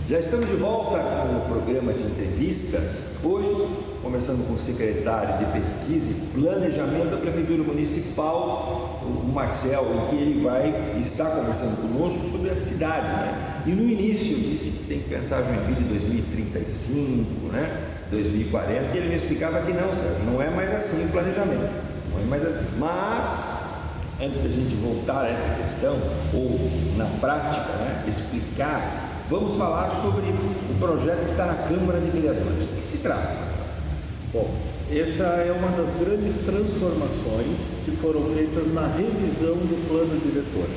Já estamos de volta com o programa de entrevistas. Hoje, conversando com o secretário de Pesquisa e Planejamento da Prefeitura Municipal, o Marcel, em que ele vai estar conversando conosco sobre a cidade, né? E no início disse que tem que pensar Joinville em 2035, né? 2040, e ele me explicava que não, Sérgio, não é mais assim o planejamento, não é mais assim. Mas, antes da gente voltar a essa questão, ou na prática, né, explicar, vamos falar sobre o projeto que está na Câmara de Vereadores. Do que se trata, Marcelo? Bom, essa é uma das grandes transformações que foram feitas na revisão do plano diretor.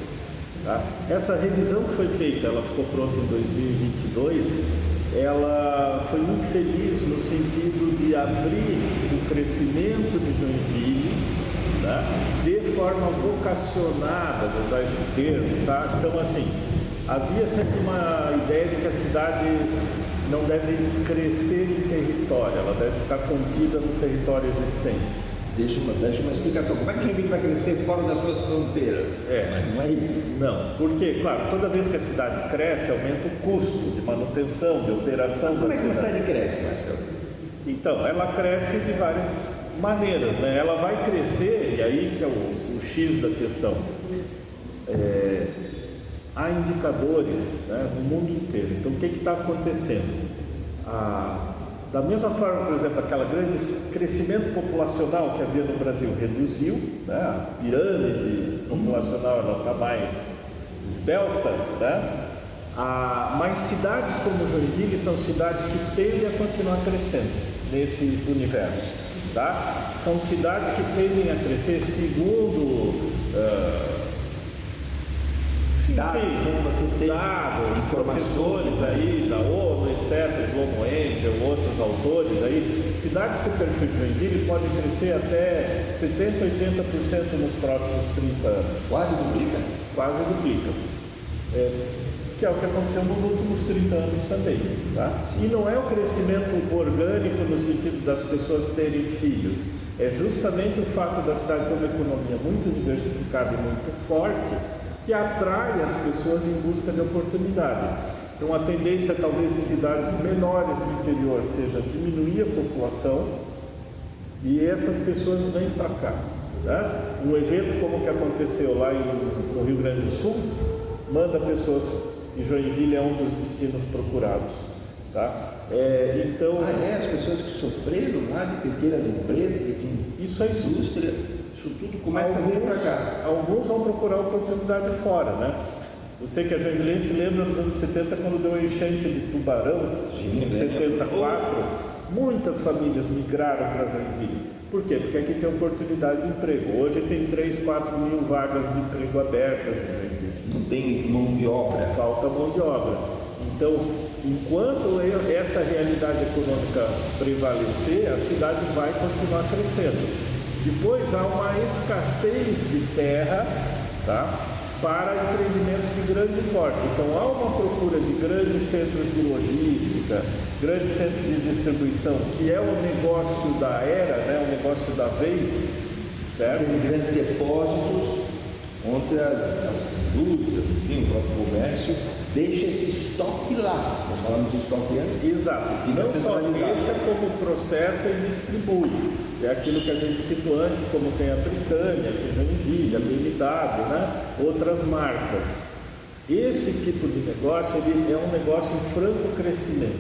Tá? Essa revisão que foi feita, ela ficou pronta em 2022, ela foi muito feliz no sentido de abrir o crescimento de Joinville, tá? De forma vocacionada, vou usar esse termo, tá? Então, assim, havia sempre uma ideia de que a cidade não deve crescer em território, ela deve ficar contida no território existente. Deixa uma explicação. Como é que Joinville vai crescer fora das suas fronteiras? Mas não é isso. Não, porque, claro, toda vez que a cidade cresce, aumenta o custo de manutenção, de operação da cidade. Como é que a cidade cresce, Marcelo? Então, ela cresce de várias maneiras, né? Ela vai crescer, e aí que é o X da questão. Há indicadores, né, no mundo inteiro. Então, o que está acontecendo? Da mesma forma, por exemplo, aquele grande crescimento populacional que havia no Brasil reduziu, né? A pirâmide populacional está mais esbelta, né? Mas cidades como Joinville são cidades que tendem a continuar crescendo nesse universo, tá? São cidades que tendem a crescer segundo dados, você tem professores aí da ONU, etc., Slomo Angel, outros autores aí, cidades com perfil de Joinville podem crescer até 70%, 80% nos próximos 30 anos. Quase duplica? Quase duplica. Que é o que aconteceu nos últimos 30 anos também, tá? E não é o crescimento orgânico no sentido das pessoas terem filhos, é justamente o fato da cidade ter uma economia muito diversificada e muito forte, que atrai as pessoas em busca de oportunidade. Então, a tendência, talvez, de cidades menores do interior seja diminuir a população e essas pessoas vêm para cá. Né? Um evento como o que aconteceu lá no Rio Grande do Sul, manda pessoas, e Joinville é um dos destinos procurados. Tá? Então, as pessoas que sofreram lá de pequenas empresas, isso é indústria. Isso tudo começa a vir para cá. Alguns vão procurar oportunidade fora, né? Eu sei que a Joinville se lembra nos anos 70, quando deu a enchente de Tubarão, em 74, muitas famílias migraram para Joinville. Por quê? Porque aqui tem oportunidade de emprego. Hoje tem 3, 4 mil vagas de emprego abertas em Joinville. Não tem mão de obra. Falta mão de obra. Então, enquanto essa realidade econômica prevalecer, a cidade vai continuar crescendo. Depois há uma escassez de terra, tá, para empreendimentos de grande porte. Então há uma procura de grandes centros de logística, grandes centros de distribuição, que é o negócio da era, né, o negócio da vez, certo? Tem grandes depósitos, onde as indústrias, enfim, o próprio comércio, deixa esse estoque lá. Nós falamos de estoque antes. Exato. Fica não centralizado. Só deixa, como processa e distribui. É aquilo que a gente citou antes, como tem a Britânia, a Joinville, a BMW, né? Outras marcas. Esse tipo de negócio ele é um negócio em franco crescimento,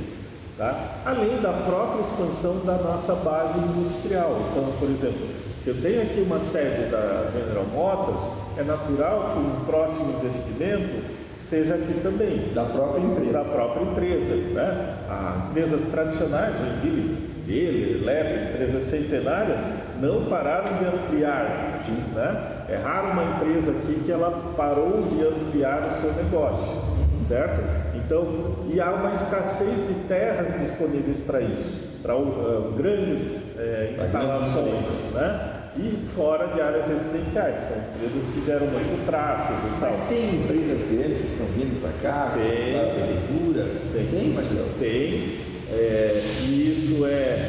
tá? Além da própria expansão da nossa base industrial. Então, por exemplo, se eu tenho aqui uma sede da General Motors, é natural que um próximo investimento seja aqui também. Da própria empresa. Da própria empresa, né? As empresas tradicionais, Joinville, LEP, empresas centenárias, não pararam de ampliar, né? É raro uma empresa aqui que ela parou de ampliar o seu negócio, certo? Então, e há uma escassez de terras disponíveis para isso, para grandes instalações, né? E fora de áreas residenciais, que são empresas que geram muito tráfego e tal. Mas tem empresas grandes que estão vindo para cá, para a prefeitura? Tem, Marcelo? Tem. E isso é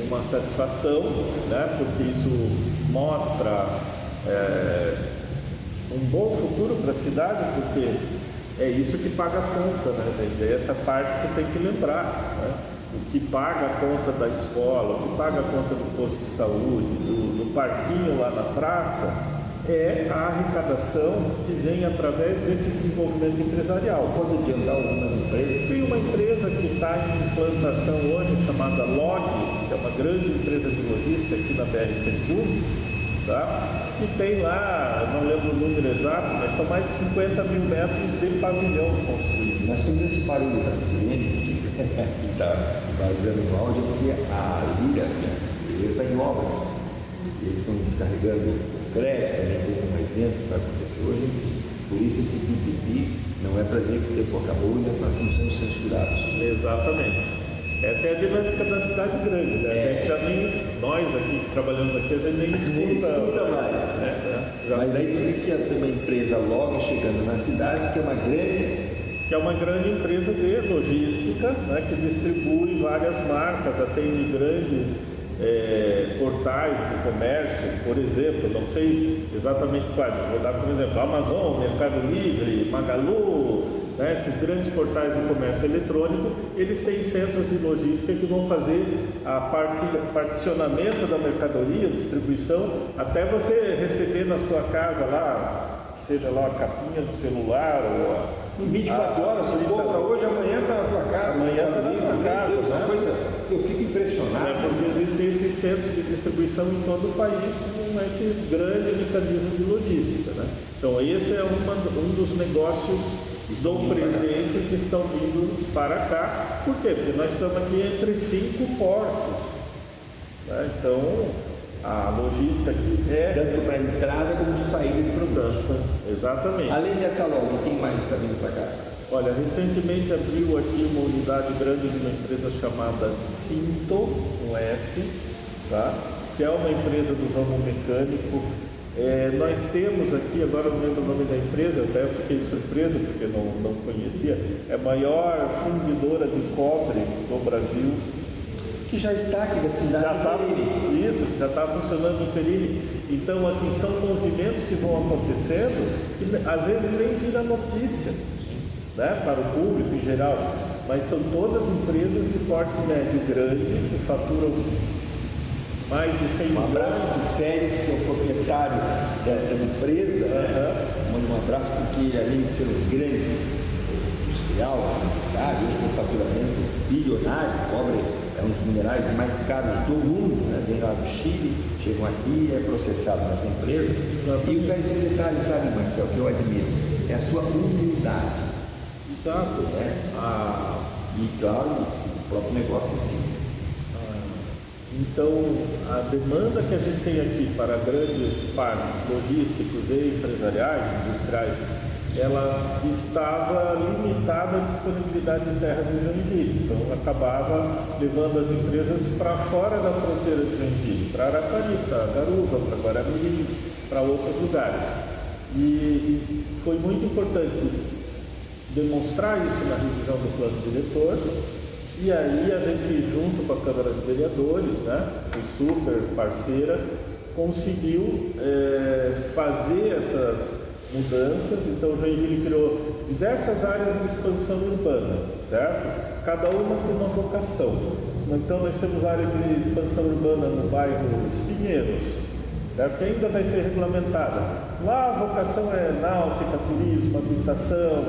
uma satisfação, né? Porque isso mostra um bom futuro para a cidade, porque é isso que paga a conta, né, gente? É essa parte que tem que lembrar, né? O que paga a conta da escola, o que paga a conta do posto de saúde, do parquinho lá na praça, é a arrecadação que vem através desse desenvolvimento empresarial. Pode adiantar algumas empresas? Tem uma empresa que está em implantação hoje, chamada Log, que é uma grande empresa de logística aqui na BR-101, tá? Que tem lá, não lembro o número exato, mas são mais de 50 mil metros de pavilhão construído. Nós temos esse barulho da sirene que está vazando no áudio, porque a Lira está em obras. E eles estão descarregando concreto, também tem um evento que vai acontecer hoje, enfim. Por isso esse pipipi não é para dizer que o tempo acabou e nós estamos sendo censurados. Exatamente. Essa é a dinâmica da cidade grande, né? A gente já nem, nós aqui que trabalhamos aqui, a gente nem escuta mais, né? Mas aí por isso que tem uma empresa logo chegando na cidade, que é uma grande empresa de logística, né? Que distribui várias marcas, atende grandes portais de comércio, por exemplo, não sei exatamente quais, vou dar como exemplo, Amazon, Mercado Livre, Magalu, né, esses grandes portais de comércio eletrônico, eles têm centros de logística que vão fazer a particionamento da mercadoria, distribuição, até você receber na sua casa lá, seja lá a capinha do celular ou em 24 horas, tu compra hoje, amanhã está na tua casa. Amanhã está na tua casa. Deus, uma coisa, eu fico impressionado. Porque existem esses centros de distribuição em todo o país com esse grande mecanismo de logística, né? Então esse é um dos negócios do presente que estão vindo para cá. Por quê? Porque nós estamos aqui entre 5 portos, né? Então a logística aqui é tanto para entrada como saída de produtos. Exatamente. Além dessa loja, quem mais está vindo para cá? Olha, recentemente abriu aqui uma unidade grande de uma empresa chamada Cinto, com S, tá? Que é uma empresa do ramo mecânico. Nós temos aqui, agora não lembro o nome da empresa, até eu fiquei surpreso porque não conhecia, é a maior fundidora de cobre do Brasil. Que já está aqui da cidade já está funcionando no Perini. Então, assim, são movimentos que vão acontecendo que às vezes nem vira notícia, né, para o público em geral, mas são todas empresas de porte médio grande que faturam mais de 100 milhões. Um abraço de Férias, que é o proprietário dessa empresa, manda um abraço porque além de ser um grande industrial na cidade, hoje com faturamento bilionário, cobre é um dos minerais mais caros do mundo, né? Vem lá do Chile, chegam aqui, é processado nessa empresa. E o Félix tem detalhe, sabe, Marcel, que eu admiro, é a sua humildade. Exato. Né? E claro, o próprio negócio em si. Então, a demanda que a gente tem aqui para grandes parques logísticos e empresariais, industriais, ela estava limitada à disponibilidade de terras em Joinville, então acabava levando as empresas para fora da fronteira de Joinville, para Arapari, para Garuva, para Guaramirim, para outros lugares. E foi muito importante demonstrar isso na revisão do plano diretor, e aí a gente, junto com a Câmara de Vereadores, né, foi super parceira, conseguiu fazer essas mudanças. Então Joinville criou diversas áreas de expansão urbana, certo? Cada uma com uma vocação. Então nós temos área de expansão urbana no bairro Espinheiros, certo? Que ainda vai ser regulamentada. Lá a vocação é náutica, turismo, habitação,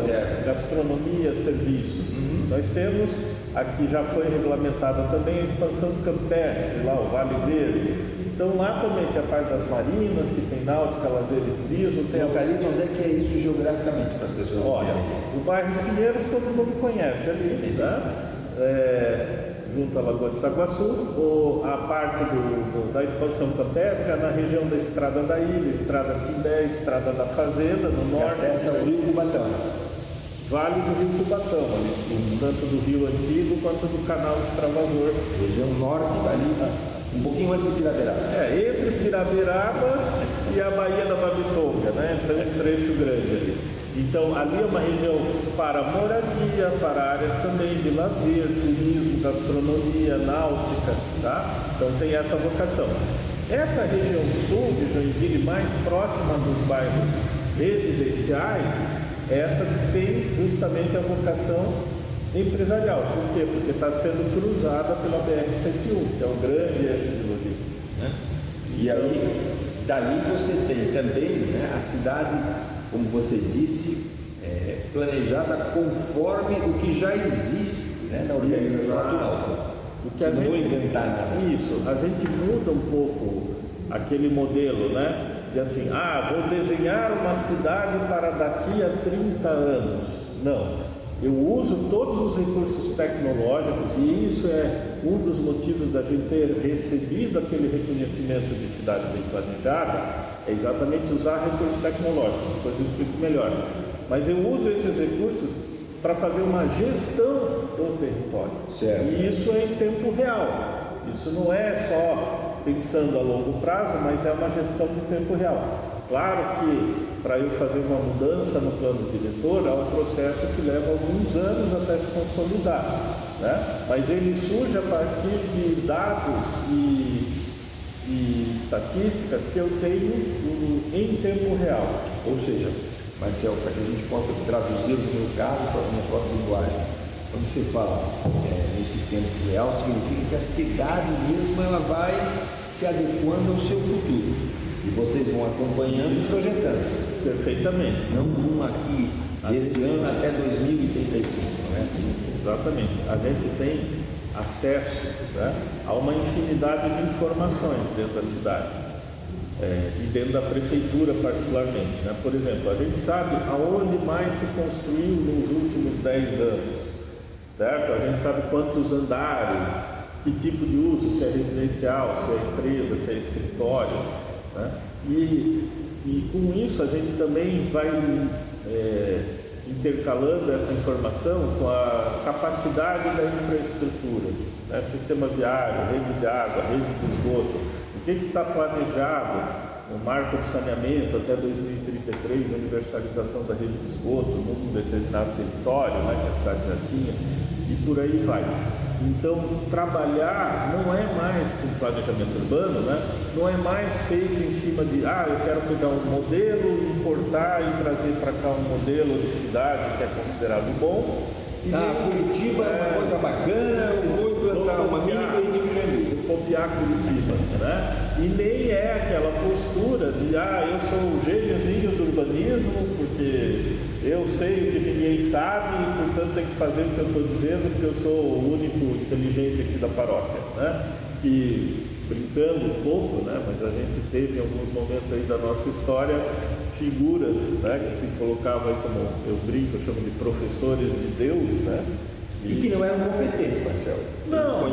gastronomia, serviços. Nós temos, aqui já foi regulamentada também a expansão campestre, lá o Vale Verde. Então lá também tem a parte das marinas, que tem náutica, lazer e turismo. Tem localiza onde é que é isso geograficamente para as pessoas? Olha, o bairro Espinheiros todo mundo conhece ali, né? Junto à Lagoa de Saguaçu. A parte da expansão campestre é na região da Estrada da Ilha, Estrada Timbé, Estrada da Fazenda, no norte. Acessa o Rio Cubatão. Vale do Rio Cubatão, ali, tanto do Rio Antigo quanto do Canal Extravasor. Região norte, ali, um pouquinho antes de Pirabiraba. Entre Pirabiraba e a Baía da Babitonga, né? Então, um trecho grande ali. Então, ali é uma região para moradia, para áreas também de lazer, turismo, gastronomia, náutica, tá? Então, tem essa vocação. Essa região sul de Joinville, mais próxima dos bairros residenciais, essa tem justamente a vocação empresarial. Por quê? Porque está sendo cruzada pela BR-101, que é um grande eixo de logística. E aí, dali você tem também, né, a cidade, como você disse, planejada conforme o que já existe, né, na organização atual. O que não vou inventar nada. Isso, a gente muda um pouco aquele modelo, né? De assim, vou desenhar uma cidade para daqui a 30 anos. Não, eu uso todos os recursos tecnológicos e isso é um dos motivos da gente ter recebido aquele reconhecimento de cidade bem planejada, é exatamente usar recursos tecnológicos, depois eu explico melhor. Mas eu uso esses recursos para fazer uma gestão do território. Certo. E isso é em tempo real. Isso não é só pensando a longo prazo, mas é uma gestão de tempo real. Claro que para eu fazer uma mudança no plano diretor, há um processo que leva alguns anos até se consolidar, né? Mas ele surge a partir de dados e estatísticas que eu tenho em tempo real. Ou seja, Marcel, para que a gente possa traduzir no meu caso para a minha própria linguagem, quando você fala nesse tempo real, significa que a cidade mesmo ela vai se adequando ao seu futuro e vocês vão acompanhando e projetando. Perfeitamente. Não aqui desse ano até 2035, não é assim? Exatamente. A gente tem acesso, né, a uma infinidade de informações dentro da cidade. E dentro da prefeitura particularmente, né? Por exemplo, a gente sabe aonde mais se construiu nos últimos 10 anos, certo? A gente sabe quantos andares, que tipo de uso, se é residencial, se é empresa, se é escritório, né? E com isso a gente também vai intercalando essa informação com a capacidade da infraestrutura, né? Sistema viário, rede de água, rede de esgoto. O que está planejado no marco de saneamento até 2033, a universalização da rede de esgoto num determinado território, né, que a cidade já tinha, e por aí vai. Então, trabalhar não é mais com planejamento urbano, né? Não é mais feito em cima de, eu quero pegar um modelo, importar e trazer para cá um modelo de cidade que é considerado bom. Curitiba é uma coisa bacana, eu vou implantar uma mini Rio de Janeiro. Copiar Curitiba, né? E nem é aquela postura de, eu sou o gêniozinho do urbanismo, porque eu sei o que ninguém sabe e, portanto, tenho que fazer o que eu estou dizendo, porque eu sou o único inteligente aqui da paróquia, né? Que, brincando um pouco, né? Mas a gente teve em alguns momentos aí da nossa história figuras, né? Que se colocavam aí como, eu brinco, eu chamo de professores de Deus, né? E que não eram competentes, Marcelo. Não.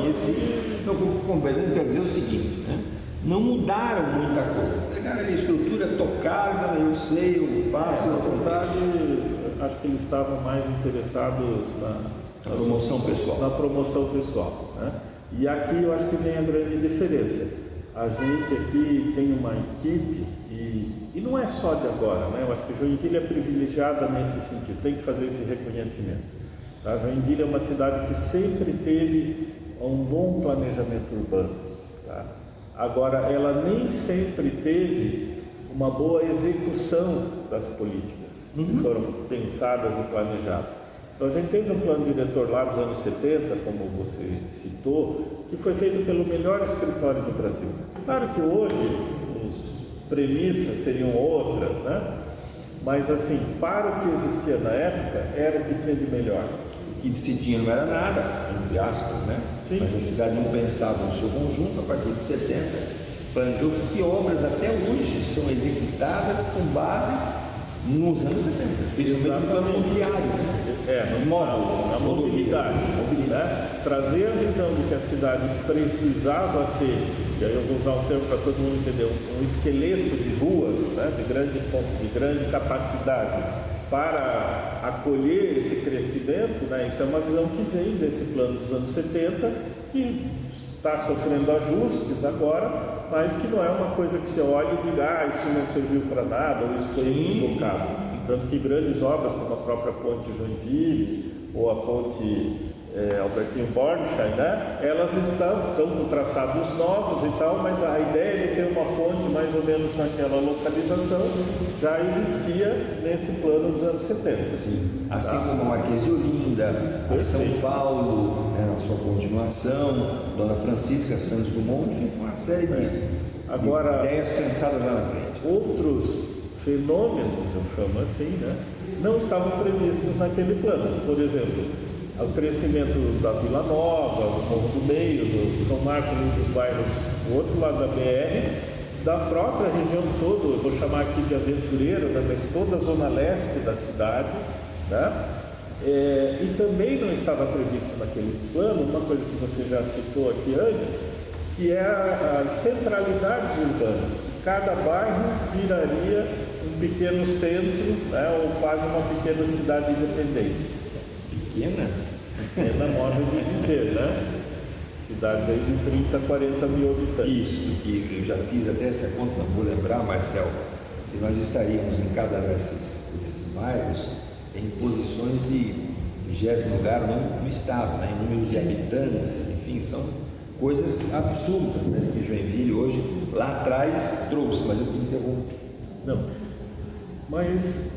Não, competentes quer dizer o seguinte, né? Não mudaram muita coisa. Pegaram a estrutura, tocaram, dizendo, eu sei, eu faço, na verdade, acho que eles estavam mais interessados na promoção pessoal. Na promoção pessoal, né? E aqui eu acho que vem a grande diferença. A gente aqui tem uma equipe e não é só de agora, né? Eu acho que Joinville é privilegiada nesse sentido, tem que fazer esse reconhecimento. A Joinville é uma cidade que sempre teve um bom planejamento urbano, tá? Agora, ela nem sempre teve uma boa execução das políticas que foram pensadas e planejadas. Então, a gente teve um plano diretor lá dos anos 70, como você citou, que foi feito pelo melhor escritório do Brasil. Claro que hoje as premissas seriam outras, né? Mas, assim, para o que existia na época, era o que tinha de melhor. O que se tinha não era nada, entre aspas, né? Sim. Mas a cidade não pensava no seu conjunto. A partir de 70, planejou-se que obras até hoje são executadas com base nos anos 70, principalmente no plano imobiliário, né? Na mobilidade. Né? Trazer a visão de que a cidade precisava ter, e aí eu vou usar um termo para todo mundo entender, um esqueleto de ruas, né? de grande capacidade para acolher esse crescimento, né? Isso é uma visão que vem desse plano dos anos 70, que está sofrendo ajustes agora, mas que não é uma coisa que você olha e diga, isso não serviu para nada, ou isso foi equivocado. Tanto que grandes obras, como a própria Ponte Joinville, ou a Ponte Albertinho Bornstein, né? Elas estão com traçados novos e tal, mas a ideia de ter uma ponte mais ou menos naquela localização já existia nesse plano dos anos 70. Sim. Assim como a Marquês de Olinda, a São Paulo, na sua continuação, Dona Francisca, Santos Dumont, enfim, foi uma série de ideias pensadas lá na frente. Outros fenômenos, eu chamo assim, né? Não estavam previstos naquele plano. Por exemplo, o crescimento da Vila Nova, o Morro do Meio, do São Marcos, um dos bairros do outro lado da BR, da própria região toda, eu vou chamar aqui de Aventureiro, né, mas toda a zona leste da cidade, né? E também não estava previsto naquele plano, uma coisa que você já citou aqui antes, que é as centralidades urbanas, que cada bairro viraria um pequeno centro, né, ou quase uma pequena cidade independente. Pequena modo de dizer, né? Cidades aí de 30 a 40 mil habitantes. Isso, que eu já fiz até essa conta, não vou lembrar, Marcel, que nós estaríamos em cada desses bairros em posições de 20º lugar no estado, né? Em número de habitantes, enfim, são coisas absurdas, né? Que Joinville hoje, lá atrás, trouxe, mas eu te interrompo. Não, mas...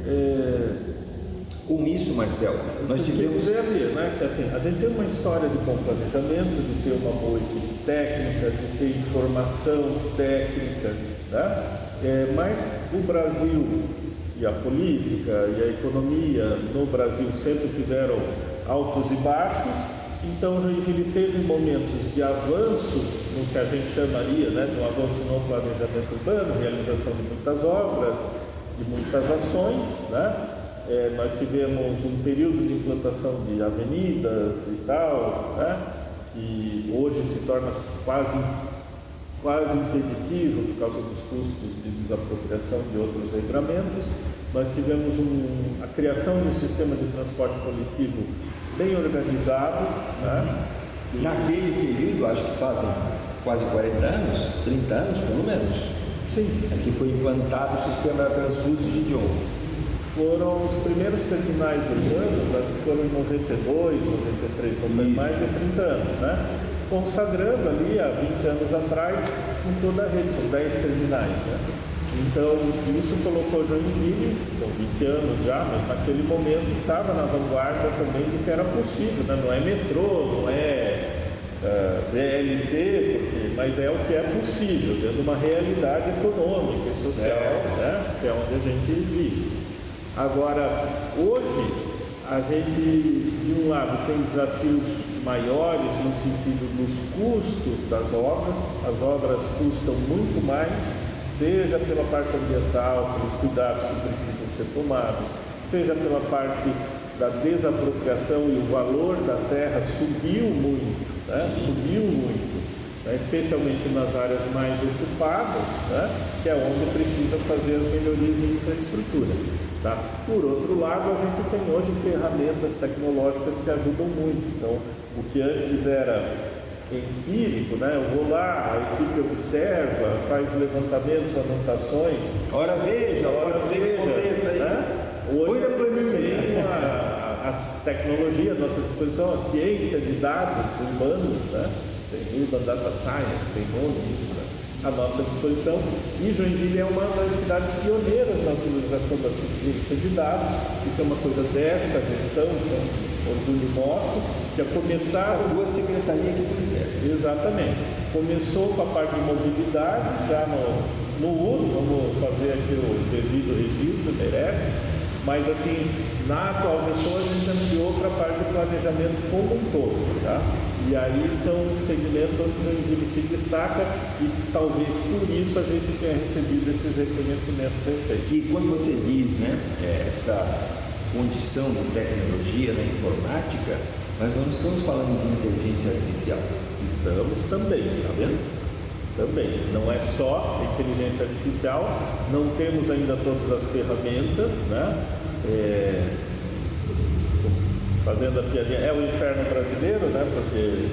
Com isso, Marcel, nós tivemos... né, que assim, a gente tem uma história de bom planejamento, de ter uma boa equipe técnica, de ter informação técnica, né? Mas o Brasil e a política e a economia no Brasil sempre tiveram altos e baixos, então Joinville teve momentos de avanço, no que a gente chamaria, né, de um avanço no planejamento urbano, realização de muitas obras, de muitas ações, né? Nós tivemos um período de implantação de avenidas e tal, né, que hoje se torna quase impeditivo por causa dos custos de desapropriação de outros regramentos. Nós tivemos a criação de um sistema de transporte coletivo bem organizado, né? Naquele período, acho que fazem quase 40 anos, 30 anos pelo menos. Sim. Aqui foi implantado o sistema da Transfuso de Gideon. Foram os primeiros terminais urbanos, acho que foram em 92, 93, são mais de 30 anos, né? Consagrando ali há 20 anos atrás com toda a rede, são 10 terminais, né? Então, isso colocou Joinville, são 20 anos já, mas naquele momento estava na vanguarda também do que era possível, né? Não é metrô, não é VLT, mas é o que é possível, dentro de uma realidade econômica e social, né? Que é onde a gente vive. Agora, hoje, a gente, de um lado, tem desafios maiores no sentido dos custos das obras. As obras custam muito mais, seja pela parte ambiental, pelos cuidados que precisam ser tomados, seja pela parte da desapropriação, e o valor da terra subiu muito, né? Subiu muito, né? Especialmente nas áreas mais ocupadas, né? Que é onde precisa fazer as melhorias em infraestrutura. Tá? Por outro lado, a gente tem hoje ferramentas tecnológicas que ajudam muito. Então, o que antes era empírico, né? Eu vou lá, a equipe observa, faz levantamentos, anotações. Ora veja, pode ser que aconteça aí. Né? Hoje tem as tecnologias à nossa disposição, a ciência de dados urbanos, né? Tem Urban Data Science, tem nome isso, né? À nossa disposição, e Joinville é uma das cidades pioneiras na utilização da ciência de dados. Isso é uma coisa desta gestão, que é um orgulho nosso, que é começar... Duas secretarias aqui por dentro. Exatamente. Começou com a parte de mobilidade, já no URO, vamos fazer aqui o devido registro, merece, mas assim, na atual gestão a gente ampliou para a parte de planejamento como um todo, tá? E aí são segmentos onde o Joinville se destaca, e talvez por isso a gente tenha recebido esses reconhecimentos recentes. E quando você diz, né, essa condição de tecnologia na informática, nós não estamos falando de inteligência artificial. Estamos também, tá vendo? Também. Não é só inteligência artificial, não temos ainda todas as ferramentas, né? Fazendo a piadinha, é o inferno brasileiro, né? Porque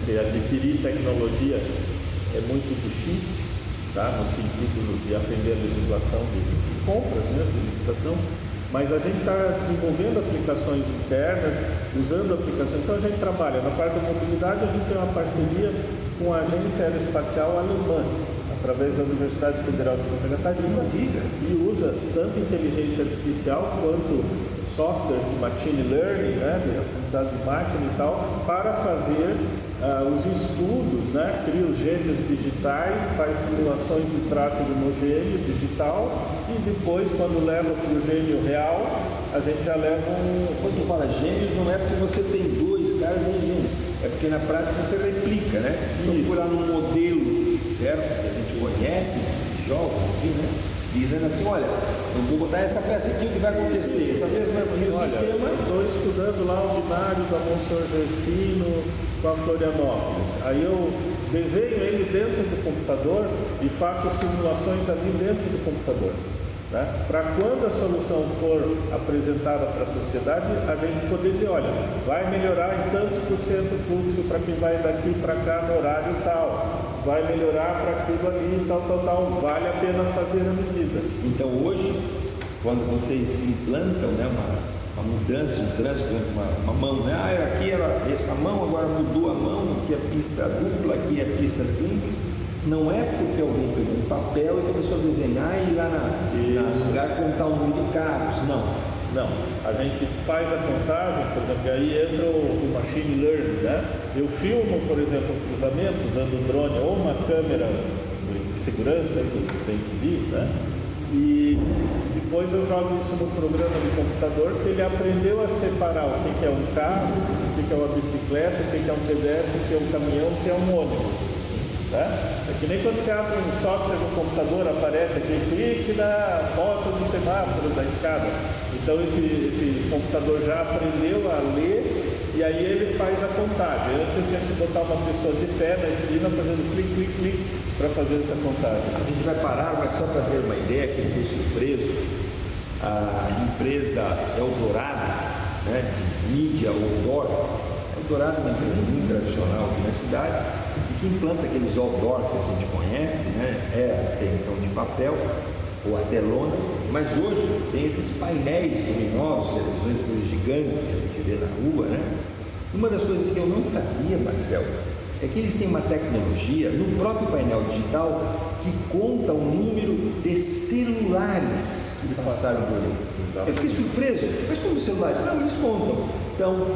se adquirir tecnologia é muito difícil, tá? No sentido de atender a legislação de compras, né? De licitação, mas a gente está desenvolvendo aplicações internas, usando aplicações. Então a gente trabalha na parte da mobilidade, a gente tem uma parceria com a Agência Aeroespacial Alemã, através da Universidade Federal de Santa Catarina, e usa tanto inteligência artificial quanto softwares de machine learning, né, de aprendizado de máquina e tal, para fazer os estudos, né, cria os gênios digitais, faz simulações de tráfego no gênio digital e depois, quando leva para o gênio real, a gente já leva Quando tu fala gênios, não é porque você tem dois caras nem gênios, é porque na prática você replica, né? Então, procurar um modelo certo que a gente conhece, jogos, enfim, né? Dizendo assim, olha, eu vou botar essa peça aqui, o que vai acontecer? Essa mesma sistema... Estou estudando lá o binário da Monsenhor Gersino com a Florianópolis. Aí eu desenho ele dentro do computador e faço simulações ali dentro do computador. Né? Para quando a solução for apresentada para a sociedade, a gente poder dizer, olha, vai melhorar em tantos % o fluxo para quem vai daqui para cá no horário tal, vai melhorar para aquilo ali, tal, vale a pena fazer a medida. Então hoje, quando vocês implantam, né, uma mudança de trânsito, uma mão, né? Aqui era essa mão, agora mudou a mão, aqui é pista dupla, aqui é pista simples. Não é porque alguém pegou um papel e começou a desenhar e ir lá no lugar contar o número de carros, não. Não, a gente faz a contagem, por exemplo, e aí entra o machine learning, né? Eu filmo, por exemplo, o cruzamento usando um drone ou uma câmera de segurança do DTV, né? E depois eu jogo isso no programa de computador que ele aprendeu a separar o que é um carro, o que é uma bicicleta, o que é um pedestre, o que é um caminhão, o que é um ônibus. É que nem quando você abre um software no computador, aparece aquele clique na foto do semáforo, da escada. Então esse computador já aprendeu a ler e aí ele faz a contagem. Antes eu tinha que botar uma pessoa de pé na esquina fazendo clique para fazer essa contagem. A gente vai parar, mas só para ter uma ideia, que eu fiquei surpreso, a empresa Eldorado, né, de mídia outdoor. Eldorado é uma empresa muito tradicional aqui na cidade, que implanta aqueles outdoors que a gente conhece, né? Tem então de papel ou até lona, mas hoje tem esses painéis luminosos, televisões aqueles gigantes que a gente vê na rua, né? Uma das coisas que eu não sabia, Marcelo, é que eles têm uma tecnologia no próprio painel digital que conta o número de celulares que passaram por ele. Eu fiquei surpreso, mas como os celulares? Não, eles contam. Então,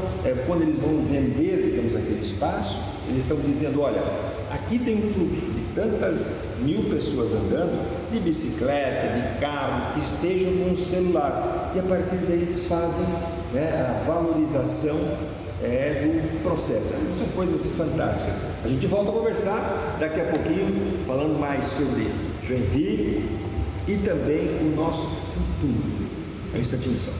quando eles vão vender, digamos, aquele espaço, eles estão dizendo, olha, aqui tem um fluxo de tantas mil pessoas andando, de bicicleta, de carro, que estejam com o celular. E a partir daí eles fazem, né, a valorização do processo. São coisas fantásticas. A gente volta a conversar daqui a pouquinho, falando mais sobre Joinville e também o nosso futuro. É um instantinho só.